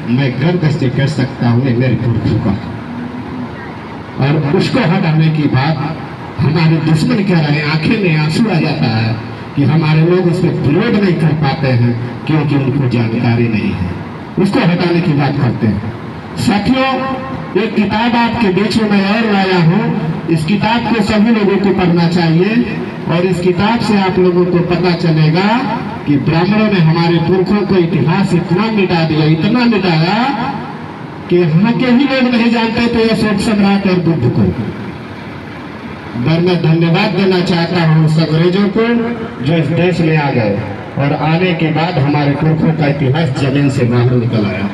मैं गर्व से कह सकता हूँ मेरे पुरखों का। और उसको हटाने की बात हमारे दुश्मन कह रहे हैं, आंखें में आंसू आ जाता है कि हमारे लोग उस पर विरोध नहीं कर पाते हैं क्योंकि उनको जानकारी नहीं है। उसको हटाने की बात करते हैं। साथियों, एक किताब आपके बीच में मैं और लाया हूँ। इस किताब को सभी लोगों को पढ़ना चाहिए और इस किताब से आप लोगों को पता चलेगा कि ब्राह्मणों ने हमारे पुरखों को इतिहास इतना मिटा दिया, इतना मिटाया कि यहाँ के ही लोग नहीं जानते थे अशोक सम्राट और बुद्ध को। मैं धन्यवाद देना चाहता हूँ उस अंग्रेजों को जो इस देश में आ गए और आने के बाद हमारे पुरखों का इतिहास जमीन से बाहर निकल आया।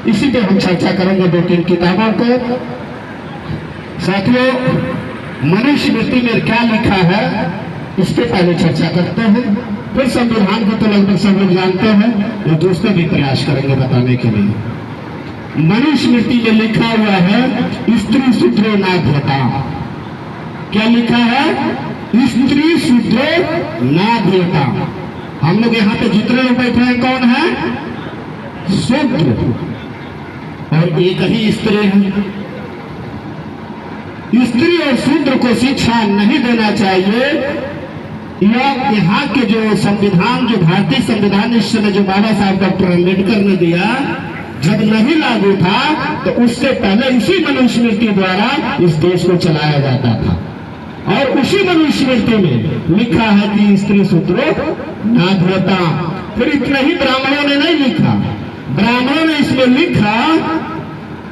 इसी पे हम चर्चा करेंगे 2-3 किताबों को। साथियों, मनुस्मृति में क्या लिखा है इस पे पहले चर्चा करते हैं, फिर संविधान को तो लगभग सब लोग जानते हैं, ये दोस्तों भी प्रयास करेंगे बताने के लिए। मनुस्मृति में लिखा हुआ है स्त्री शूद्रो नाध्यता। क्या लिखा है? स्त्री शूद्रो नाध्यता। हम लोग यहाँ पे जितने लोग बैठे हैं कौन है? शूद्र, और एक ही स्त्री है। स्त्री और शूद्र को शिक्षा नहीं देना चाहिए। यहाँ के जो संविधान, जो भारतीय संविधान इस समय जो बाबा साहब डॉक्टर अम्बेडकर ने दिया, जब नहीं लागू था तो उससे पहले उसी मनुस्मृति द्वारा इस देश को चलाया जाता था। और उसी मनुस्मृति में लिखा है कि स्त्री शूद्रो नाध्यता। फिर इतना ही ब्राह्मणों ने नहीं लिखा, ब्राह्मणों ने इसमें लिखा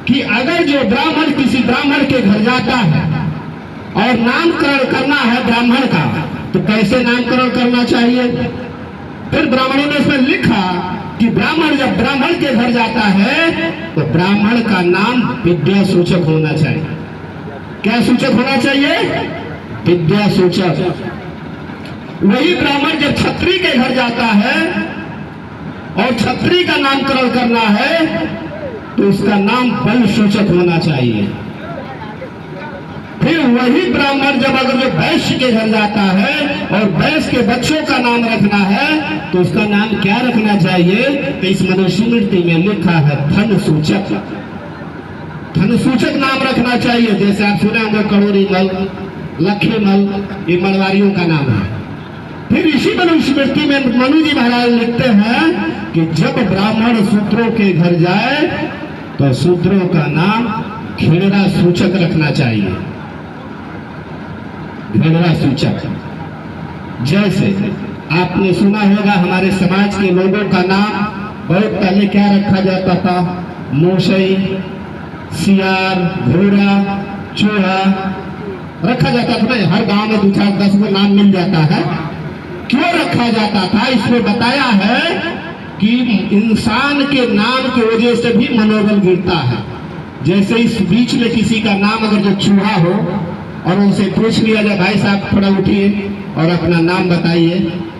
कि अगर जो ब्राह्मण किसी ब्राह्मण के घर जाता है और नामकरण करना है ब्राह्मण का, तो कैसे नामकरण करना चाहिए? फिर ब्राह्मणों ने इसमें लिखा कि ब्राह्मण जब ब्राह्मण के घर जाता है तो ब्राह्मण का नाम विद्या सूचक होना चाहिए। क्या सूचक होना चाहिए? विद्या सूचक। वही ब्राह्मण जब क्षत्रिय के घर जाता है और क्षत्रिय का नामकरण करना है तो उसका नाम बल सूचक होना चाहिए। फिर वही ब्राह्मण जब अगर जो वैश्य के घर जाता है और वैश्य के बच्चों का नाम रखना है तो उसका नाम क्या रखना चाहिए? तो इस मनुस्मृति में लिखा है धन सूचक। धन सूचक नाम रखना चाहिए। जैसे आप सुने होंगे करोड़ी मल, लखी मल, ये मलवारियों का नाम है। फिर इसी मनुस्मृति में मनु जी महाराज लिखते हैं कि जब ब्राह्मण शूद्रों के घर जाए तो शूद्रों का नाम घेरा सूचक रखना चाहिए। घेरा सूचक। जैसे आपने सुना होगा हमारे समाज के लोगों का नाम बहुत पहले क्या रखा जाता था? मोशई, सियार, घोड़ा, चूहा रखा जाता था। नहीं, हर गांव में 2-4-10 को नाम मिल जाता है। क्यों रखा जाता था? इसमें बताया है कि इंसान के नाम की वजह से भी मनोबल गिरता है। जैसे इस बीच में किसी का नाम अगर जो चूहा हो और उनसे पूछ लिया जाए भाई साहब थोड़ा उठिए और अपना नाम बताइए,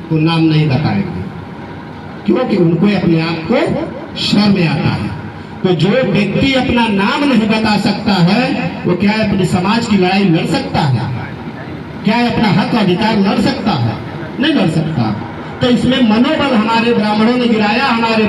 तो नाम नहीं बताएंगे क्योंकि उनको अपने आप को शर्म आता है। तो जो व्यक्ति अपना नाम नहीं बता सकता है वो क्या अपने समाज की लड़ाई लड़ सकता है? क्या अपना हक अधिकार लड़ सकता है? नहीं लड़ सकता। तो इसमें मनोबल हमारे ब्राह्मणों ने गिराया, हमारे